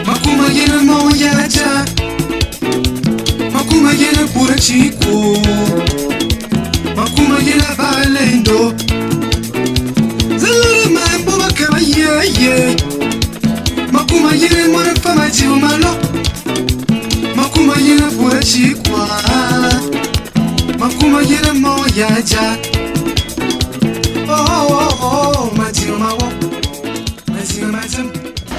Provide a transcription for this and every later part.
Makuma yena moyaja, makuma yena pura chico, makuma yena balendo. Zalala mambo makaba ye, makuma yena mwana fama jiu malo, makuma yena pura chico, makuma yena moyaja. Oh, majiu mawo.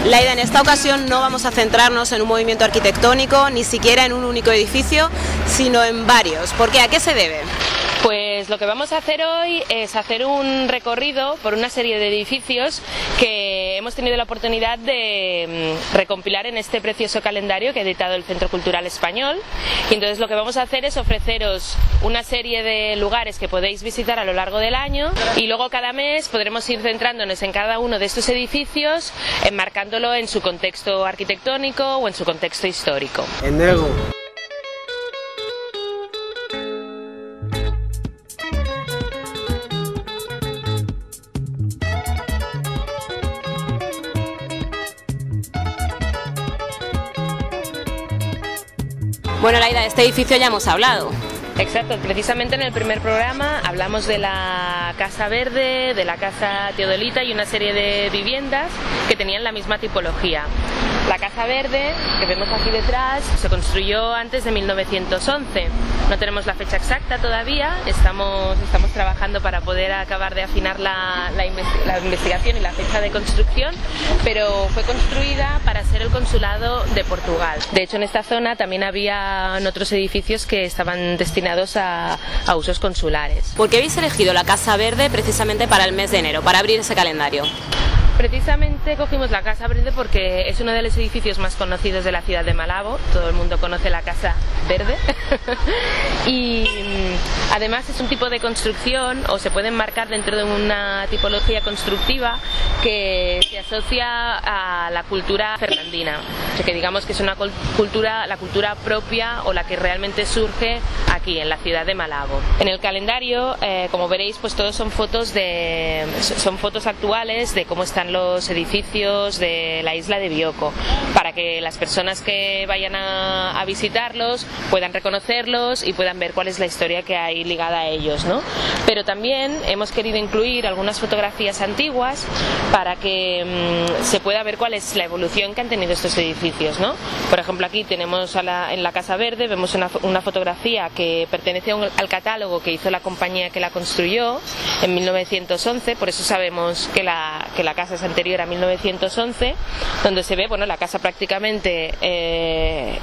Laida, en esta ocasión no vamos a centrarnos en un movimiento arquitectónico, ni siquiera en un único edificio, sino en varios. ¿Por qué? ¿A qué se debe? Pues lo que vamos a hacer hoy es hacer un recorrido por una serie de edificios que hemos tenido la oportunidad de recompilar en este precioso calendario que ha editado el Centro Cultural Español. Y entonces lo que vamos a hacer es ofreceros una serie de lugares que podéis visitar a lo largo del año, y luego cada mes podremos ir centrándonos en cada uno de estos edificios, enmarcándolo en su contexto arquitectónico o en su contexto histórico. Bueno, Laida, de este edificio ya hemos hablado. Exacto, precisamente en el primer programa hablamos de la Casa Verde, de la Casa Teodolita y una serie de viviendas que tenían la misma tipología. La Casa Verde, que vemos aquí detrás, se construyó antes de 1911. No tenemos la fecha exacta todavía, estamos trabajando para poder acabar de afinar la investigación y la fecha de construcción, pero fue construida para ser el consulado de Portugal. De hecho, en esta zona también había otros edificios que estaban destinados a usos consulares. ¿Por qué habéis elegido la Casa Verde precisamente para el mes de enero, para abrir ese calendario? Precisamente cogimos la Casa Verde porque es uno de los edificios más conocidos de la ciudad de Malabo. Todo el mundo conoce la Casa Verde y además es un tipo de construcción, o se puede enmarcar dentro de una tipología constructiva que se asocia a la cultura fernandina, o sea que digamos que es una cultura, la cultura propia o la que realmente surge aquí en la ciudad de Malabo. En el calendario, como veréis, pues todos son fotos actuales de cómo están los edificios de la isla de Bioko, para que las personas que vayan a visitarlos puedan reconocerlos y puedan ver cuál es la historia que hay ligada a ellos, ¿no? Pero también hemos querido incluir algunas fotografías antiguas para que se pueda ver cuál es la evolución que han tenido estos edificios, ¿no? Por ejemplo, aquí tenemos en la Casa Verde, vemos una fotografía que pertenece al catálogo que hizo la compañía que la construyó en 1911, por eso sabemos que la casa es anterior a 1911, donde se ve, bueno, la casa prácticamente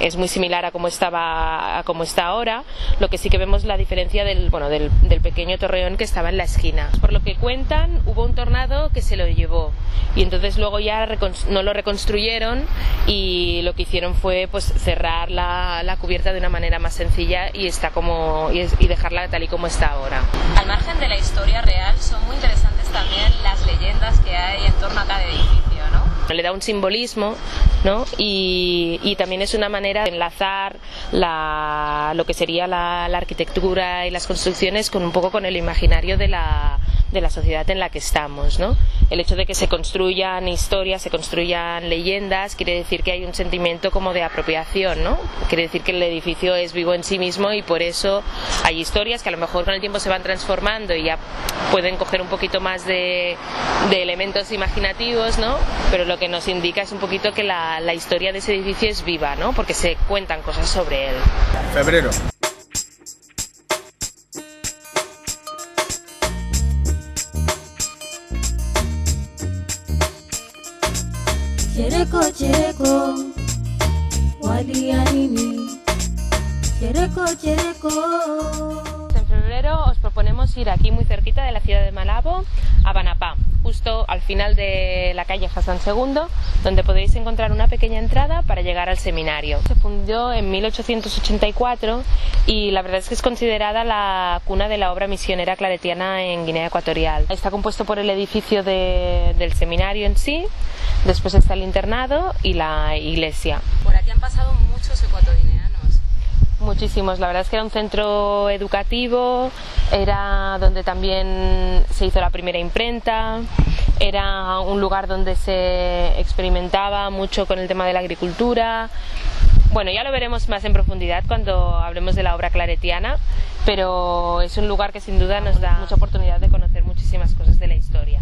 es muy similar a como está ahora. Lo que sí que vemos la diferencia del pequeño torreón que estaba en la esquina. Por lo que cuentan, hubo un tornado que se lo llevó y entonces luego ya no lo reconstruyeron, y lo que hicieron fue pues cerrar la cubierta de una manera más sencilla y dejarla tal y como está ahora. Al margen de la historia real, son muy interesantes también las leyendas que hay en torno a cada edificio, ¿no? Le da un simbolismo, ¿no? Y también es una manera de enlazar lo que sería la arquitectura y las construcciones con un poco con el imaginario de la sociedad en la que estamos, ¿no? El hecho de que se construyan historias, se construyan leyendas, quiere decir que hay un sentimiento como de apropiación, ¿no? Quiere decir que el edificio es vivo en sí mismo y por eso hay historias que a lo mejor con el tiempo se van transformando y ya pueden coger un poquito más de elementos imaginativos, ¿no? Pero lo que nos indica es un poquito que la historia de ese edificio es viva, ¿no? Porque se cuentan cosas sobre él. Febrero. Chereko, chereko, walia nini. Chereko, chereko. En febrero os proponemos ir aquí muy cerquita de la ciudad de Malabo a Banapá. justo al final de la calle Hassan II, donde podéis encontrar una pequeña entrada para llegar al seminario. Se fundó en 1884 y la verdad es que es considerada la cuna de la obra misionera claretiana en Guinea Ecuatorial. Está compuesto por el edificio del seminario en sí, después está el internado y la iglesia. Por aquí han pasado muchos ecuatoguineanos. Muchísimos, la verdad es que era un centro educativo, era donde también se hizo la primera imprenta, era un lugar donde se experimentaba mucho con el tema de la agricultura. Bueno, ya lo veremos más en profundidad cuando hablemos de la obra claretiana, pero es un lugar que sin duda nos da mucha oportunidad de conocer muchísimas cosas de la historia.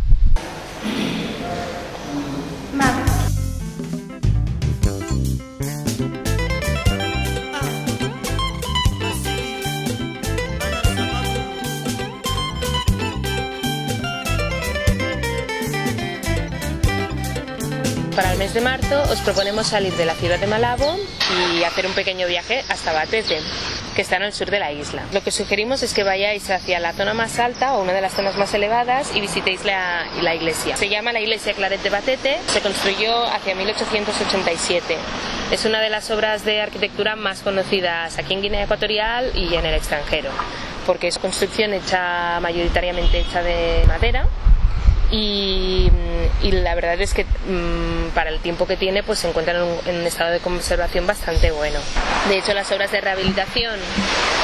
Para el mes de marzo os proponemos salir de la ciudad de Malabo y hacer un pequeño viaje hasta Batete, que está en el sur de la isla. Lo que sugerimos es que vayáis hacia la zona más alta o una de las zonas más elevadas y visitéis la iglesia. Se llama la iglesia Claret de Batete, se construyó hacia 1887. Es una de las obras de arquitectura más conocidas aquí en Guinea Ecuatorial y en el extranjero, porque es construcción mayoritariamente hecha de madera. Y la verdad es que para el tiempo que tiene pues se encuentra en un estado de conservación bastante bueno. De hecho, las obras de rehabilitación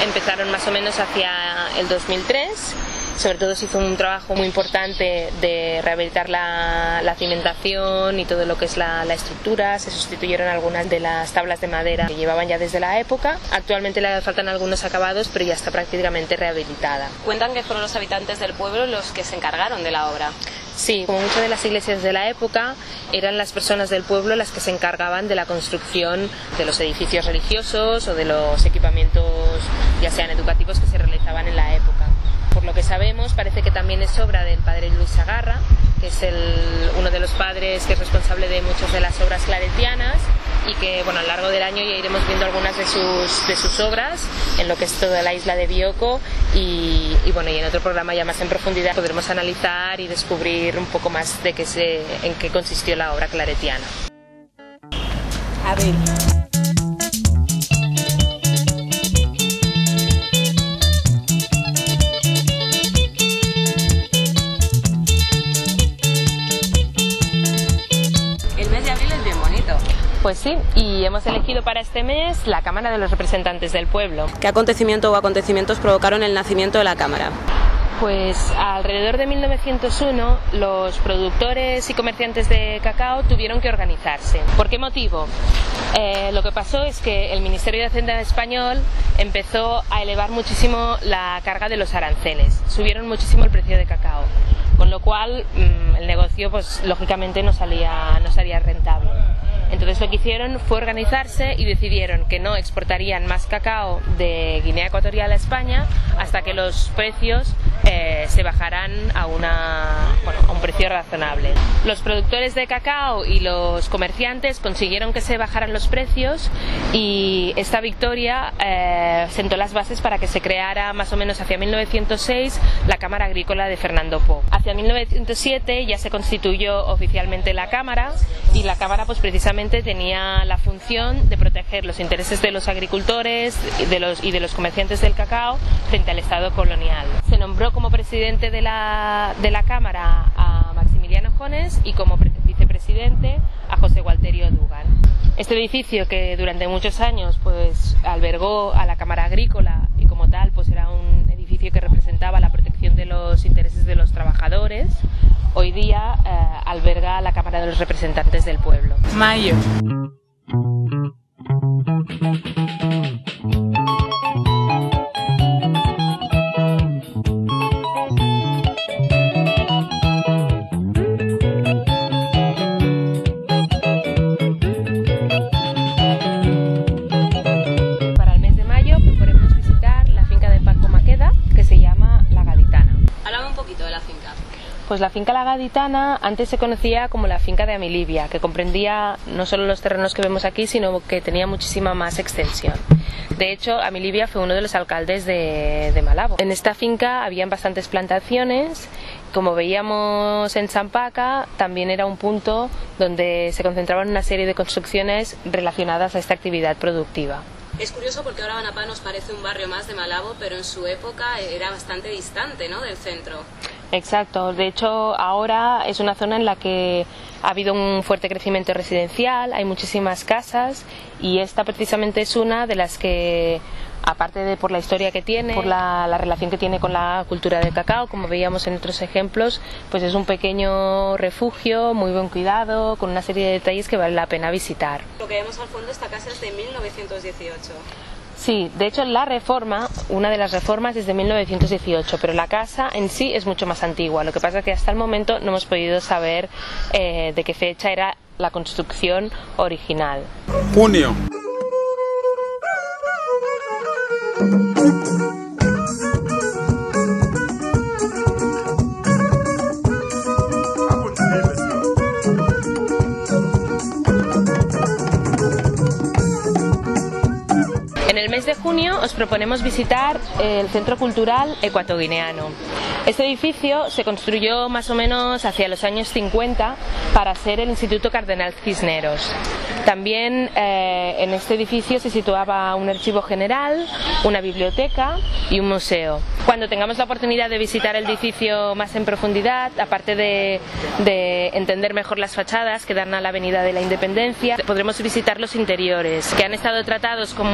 empezaron más o menos hacia el 2003. Sobre todo se hizo un trabajo muy importante de rehabilitar la cimentación y todo lo que es la estructura. Se sustituyeron algunas de las tablas de madera que llevaban ya desde la época. Actualmente le faltan algunos acabados, pero ya está prácticamente rehabilitada. Cuentan que fueron los habitantes del pueblo los que se encargaron de la obra. Sí, como muchas de las iglesias de la época, eran las personas del pueblo las que se encargaban de la construcción de los edificios religiosos o de los equipamientos, ya sean educativos, que se realizaban en la época. Por lo que sabemos, parece que también es obra del padre Luis Sagarra, que es uno de los padres que es responsable de muchas de las obras claretianas, y que bueno, a lo largo del año ya iremos viendo algunas de sus obras en lo que es toda la isla de Bioko y bueno, y en otro programa ya más en profundidad podremos analizar y descubrir un poco más de en qué consistió la obra claretiana. A ver. Pues sí, y hemos elegido para este mes la Cámara de los Representantes del Pueblo. ¿Qué acontecimiento o acontecimientos provocaron el nacimiento de la Cámara? Pues alrededor de 1901 los productores y comerciantes de cacao tuvieron que organizarse. ¿Por qué motivo? Lo que pasó es que el Ministerio de Hacienda español empezó a elevar muchísimo la carga de los aranceles. Subieron muchísimo el precio de cacao, con lo cual el negocio pues lógicamente no salía rentable. Entonces lo que hicieron fue organizarse y decidieron que no exportarían más cacao de Guinea Ecuatorial a España hasta que los precios se bajaran a un precio razonable. Los productores de cacao y los comerciantes consiguieron que se bajaran los precios y esta victoria sentó las bases para que se creara más o menos hacia 1906 la Cámara Agrícola de Fernando Po. Hacia 1907 ya se constituyó oficialmente la Cámara y la Cámara pues precisamente tenía la función de proteger los intereses de los agricultores y de los comerciantes del cacao frente al Estado colonial. Se nombró como presidente de la Cámara a Maximiliano Jones y como vicepresidente a José Gualterio Dugan. Este edificio, que durante muchos años pues albergó a la Cámara Agrícola y como tal pues era un edificio que representaba la protección de los intereses de los trabajadores, hoy día alberga la Cámara de los Representantes del Pueblo. Mayo. Para el mes de mayo proponemos visitar la finca de Paco Maqueda, que se llama La Gaditana. Háblame un poquito de la finca. Pues la finca La Gaditana antes se conocía como la finca de Amilibia, que comprendía no solo los terrenos que vemos aquí, sino que tenía muchísima más extensión. De hecho, Amilibia fue uno de los alcaldes de Malabo. En esta finca habían bastantes plantaciones. Como veíamos en Champaca, también era un punto donde se concentraban una serie de construcciones relacionadas a esta actividad productiva. Es curioso porque ahora Banapá nos parece un barrio más de Malabo, pero en su época era bastante distante, ¿no?, del centro. Exacto, de hecho ahora es una zona en la que ha habido un fuerte crecimiento residencial, hay muchísimas casas y esta precisamente es una de las que, aparte de por la historia que tiene, por la relación que tiene con la cultura del cacao, como veíamos en otros ejemplos, pues es un pequeño refugio, muy buen cuidado, con una serie de detalles que vale la pena visitar. Lo que vemos al fondo, esta casa es de 1918. Sí, de hecho la reforma, una de las reformas es de 1918, pero la casa en sí es mucho más antigua. Lo que pasa es que hasta el momento no hemos podido saber de qué fecha era la construcción original. Junio. En el mes de junio os proponemos visitar el Centro Cultural Ecuatoguineano. Este edificio se construyó más o menos hacia los años 50 para ser el Instituto Cardenal Cisneros. También en este edificio se situaba un archivo general, una biblioteca y un museo. Cuando tengamos la oportunidad de visitar el edificio más en profundidad, aparte de entender mejor las fachadas que dan a la Avenida de la Independencia, podremos visitar los interiores, que han estado tratados con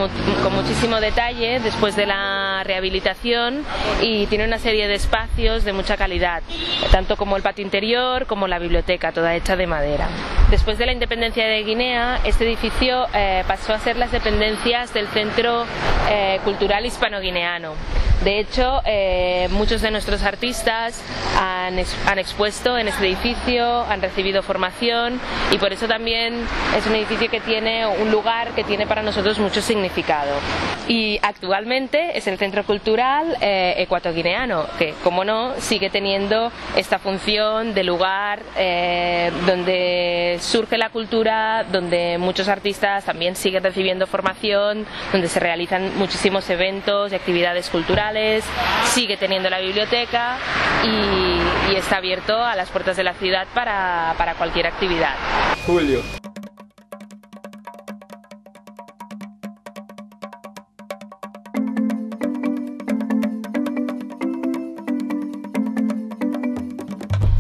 muchísimo detalle después de la rehabilitación y tiene una serie de espacios de mucha calidad, tanto como el patio interior como la biblioteca, toda hecha de madera. Después de la independencia de Guinea, este edificio pasó a ser las dependencias del Centro Cultural Hispano-Guineano. De hecho, muchos de nuestros artistas han expuesto en este edificio, han recibido formación y por eso también es un edificio que tiene un lugar que tiene para nosotros mucho significado. Y actualmente es el Centro Cultural Ecuatoguineano, que, como no, sigue teniendo esta función de lugar donde surge la cultura, donde muchos artistas también siguen recibiendo formación, donde se realizan muchísimos eventos y actividades culturales, sigue teniendo la biblioteca y está abierto a las puertas de la ciudad para cualquier actividad. Julio.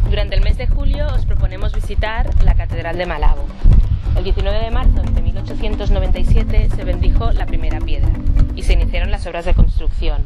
Durante el mes de julio os proponemos visitar la Catedral de Malabo. El 19 de marzo de 1897 se bendijo la primera piedra y se iniciaron las obras de construcción.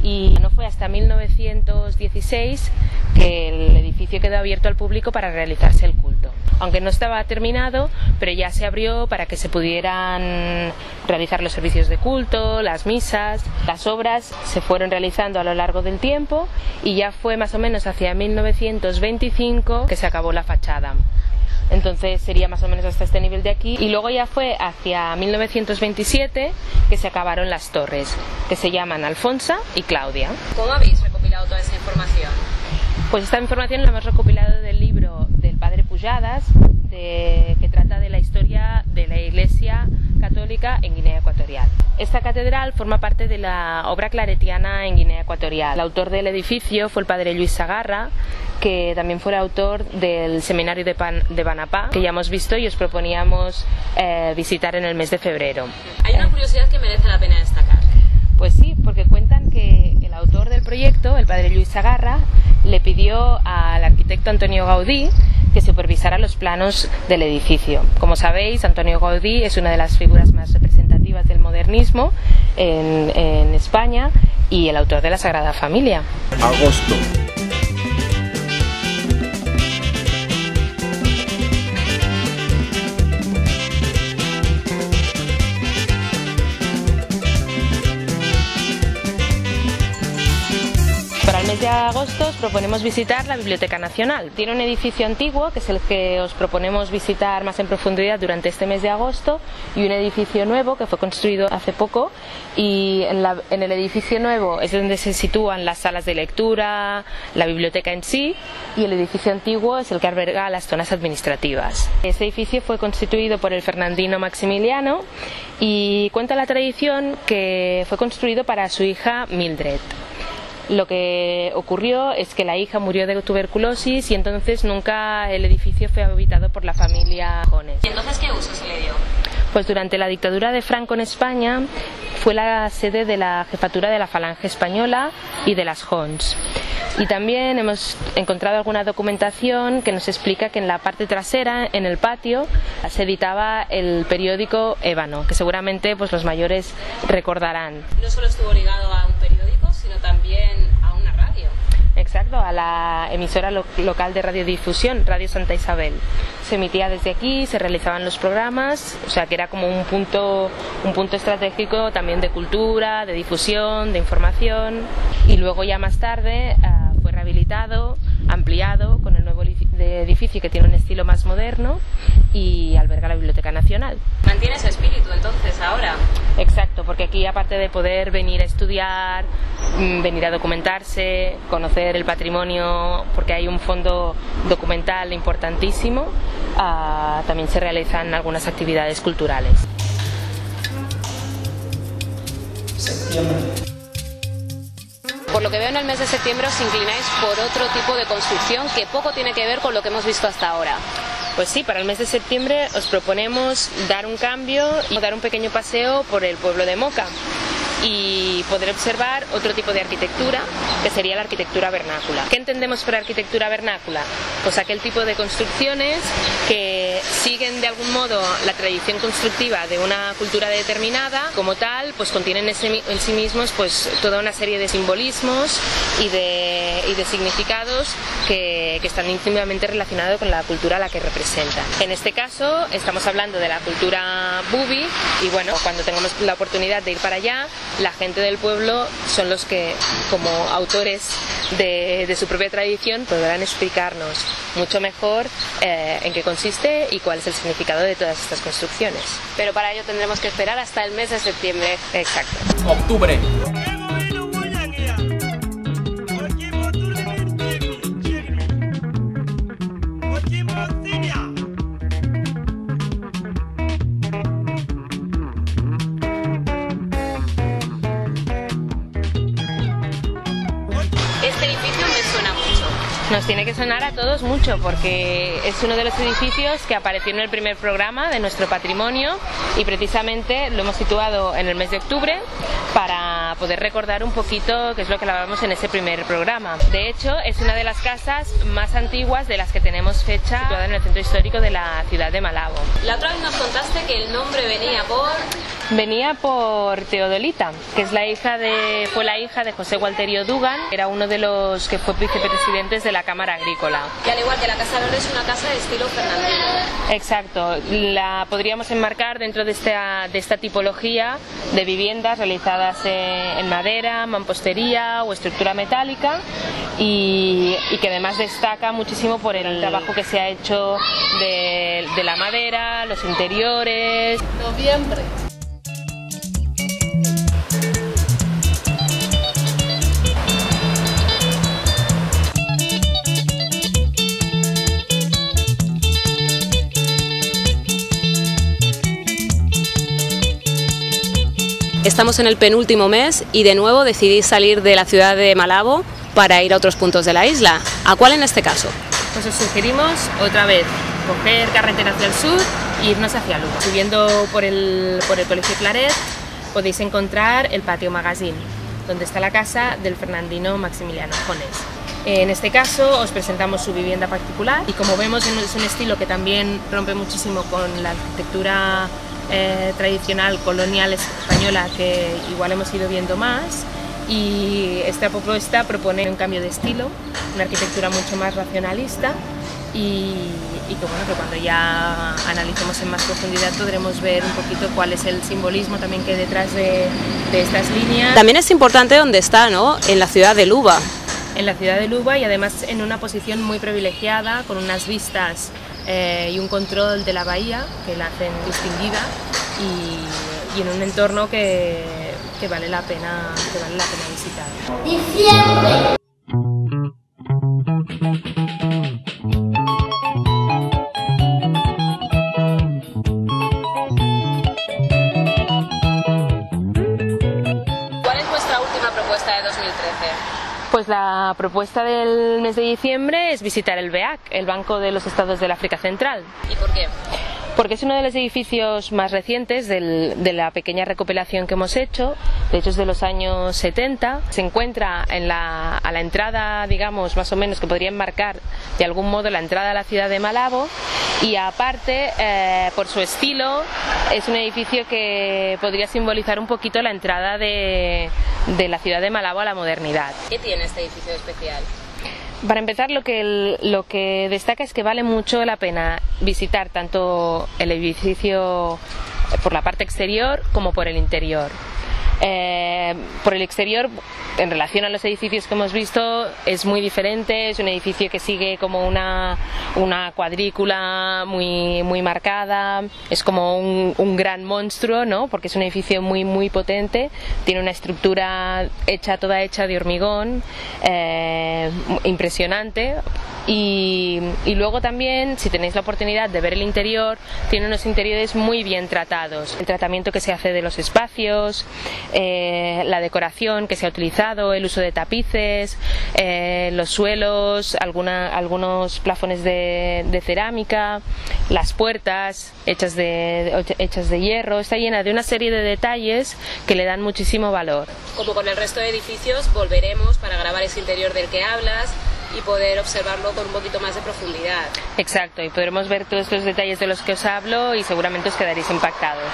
Y no fue hasta 1916 que el edificio quedó abierto al público para realizarse el culto. Aunque no estaba terminado, pero ya se abrió para que se pudieran realizar los servicios de culto, las misas. Las obras se fueron realizando a lo largo del tiempo y ya fue más o menos hacia 1925 que se acabó la fachada. Entonces sería más o menos hasta este nivel de aquí y luego ya fue hacia 1927 que se acabaron las torres, que se llaman Alfonsa y Claudia. ¿Cómo habéis recopilado toda esa información? Pues esta información la hemos recopilado del libro del padre Pujadas, que trata de la historia de la Iglesia Católica en Guinea Ecuatorial. Esta catedral forma parte de la obra claretiana en Guinea Ecuatorial. El autor del edificio fue el padre Luis Sagarra, que también fue el autor del seminario de Banapá, que ya hemos visto y os proponíamos visitar en el mes de febrero. Hay una curiosidad que merece la pena destacar. Pues sí, porque cuentan que el autor del proyecto, el padre Luis Sagarra, le pidió al arquitecto Antonio Gaudí que supervisara los planos del edificio. Como sabéis, Antonio Gaudí es una de las figuras más representativas del modernismo en España y el autor de la Sagrada Familia. Agosto. Para el mes de agosto os proponemos visitar la Biblioteca Nacional. Tiene un edificio antiguo, que es el que os proponemos visitar más en profundidad durante este mes de agosto, y un edificio nuevo que fue construido hace poco, y en el edificio nuevo es donde se sitúan las salas de lectura, la biblioteca en sí, y el edificio antiguo es el que alberga las zonas administrativas. Este edificio fue constituido por el Fernandino Maximiliano y cuenta la tradición que fue construido para su hija Mildred. Lo que ocurrió es que la hija murió de tuberculosis y entonces nunca el edificio fue habitado por la familia Jones. ¿Y entonces qué uso se le dio? Pues durante la dictadura de Franco en España fue la sede de la jefatura de la Falange Española y de las Jones. Y también hemos encontrado alguna documentación que nos explica que en la parte trasera, en el patio, se editaba el periódico Ébano, que seguramente pues los mayores recordarán. No solo estuvo ligado a un periódico, sino también a una radio. Exacto, a la emisora local de radiodifusión, Radio Santa Isabel. Se emitía desde aquí, se realizaban los programas, o sea que era como un punto estratégico también de cultura, de difusión, de información. Y luego ya más tarde fue rehabilitado, ampliado con el nuevo edificio que tiene un estilo más moderno y alberga la Biblioteca Nacional. ¿Mantiene ese espíritu entonces ahora? Exacto, porque aquí aparte de poder venir a estudiar, venir a documentarse, conocer el patrimonio, porque hay un fondo documental importantísimo, también se realizan algunas actividades culturales. Por lo que veo, en el mes de septiembre os inclináis por otro tipo de construcción que poco tiene que ver con lo que hemos visto hasta ahora. Pues sí, para el mes de septiembre os proponemos dar un cambio y dar un pequeño paseo por el pueblo de Moca y poder observar otro tipo de arquitectura, que sería la arquitectura vernácula. ¿Qué entendemos por arquitectura vernácula? Pues aquel tipo de construcciones que siguen de algún modo la tradición constructiva de una cultura determinada, como tal, pues contienen en sí mismos pues toda una serie de simbolismos y de significados que están íntimamente relacionados con la cultura a la que representan. En este caso estamos hablando de la cultura bubi y bueno, cuando tengamos la oportunidad de ir para allá, la gente del pueblo son los que, como autores de su propia tradición, podrán explicarnos mucho mejor en qué consiste y cuál es el significado de todas estas construcciones. Pero para ello tendremos que esperar hasta el mes de septiembre. Exacto. Octubre. Este edificio me suena mucho. Nos tiene que sonar a todos mucho porque es uno de los edificios que apareció en el primer programa de nuestro patrimonio y precisamente lo hemos situado en el mes de octubre para poder recordar un poquito qué es lo que hablábamos en ese primer programa. De hecho, es una de las casas más antiguas de las que tenemos fecha situada en el centro histórico de la ciudad de Malabo. La otra vez nos contaste que el nombre venía por Teodolita, que es fue la hija de José Gualterio Dugan, era uno de los que fue vicepresidentes de la Cámara Agrícola. Y al igual que la Casa Verde es una casa de estilo fernandino. Exacto, la podríamos enmarcar dentro de esta tipología de viviendas realizadas en madera, mampostería o estructura metálica y que además destaca muchísimo por el trabajo que se ha hecho de la madera, los interiores. Noviembre. Estamos en el penúltimo mes y de nuevo decidís salir de la ciudad de Malabo para ir a otros puntos de la isla. ¿A cuál en este caso? Pues os sugerimos otra vez coger carretera hacia el sur e irnos hacia Lugo. Subiendo por el Colegio Claret podéis encontrar el Patio Magazine, donde está la casa del Fernandino Maximiliano Jones. En este caso os presentamos su vivienda particular y como vemos es un estilo que también rompe muchísimo con la arquitectura tradicional colonial española que igual hemos ido viendo más, y esta propuesta propone un cambio de estilo, una arquitectura mucho más racionalista y que bueno, que cuando ya analicemos en más profundidad podremos ver un poquito cuál es el simbolismo también que hay detrás de estas líneas. También es importante dónde está, ¿no? En la ciudad de Luba. en la ciudad de Luba y además en una posición muy privilegiada, con unas vistas y un control de la bahía que la hacen distinguida y en un entorno que vale la pena visitar. Diciembre. Pues la propuesta del mes de diciembre es visitar el BEAC, el Banco de los Estados del África Central. ¿Y por qué? Porque es uno de los edificios más recientes de la pequeña recopilación que hemos hecho, de hecho es de los años 70, se encuentra a la entrada, digamos, más o menos, que podría enmarcar de algún modo la entrada a la ciudad de Malabo, y aparte, por su estilo, es un edificio que podría simbolizar un poquito la entrada de la ciudad de Malabo a la modernidad. ¿Qué tiene este edificio especial? Para empezar, lo que destaca es que vale mucho la pena visitar tanto el edificio por la parte exterior como por el interior. Por el exterior, en relación a los edificios que hemos visto, es muy diferente, es un edificio que sigue como una cuadrícula muy marcada, es como un gran monstruo, ¿no? Porque es un edificio muy potente, tiene una estructura toda hecha de hormigón, impresionante. Y luego también, si tenéis la oportunidad de ver el interior, tiene unos interiores muy bien tratados. El tratamiento que se hace de los espacios, la decoración que se ha utilizado, el uso de tapices, los suelos, algunos plafones de cerámica, las puertas hechas de hierro, está llena de una serie de detalles que le dan muchísimo valor. Como con el resto de edificios, volveremos para grabar ese interior del que hablas y poder observarlo con un poquito más de profundidad. Exacto, y podremos ver todos estos detalles de los que os hablo y seguramente os quedaréis impactados.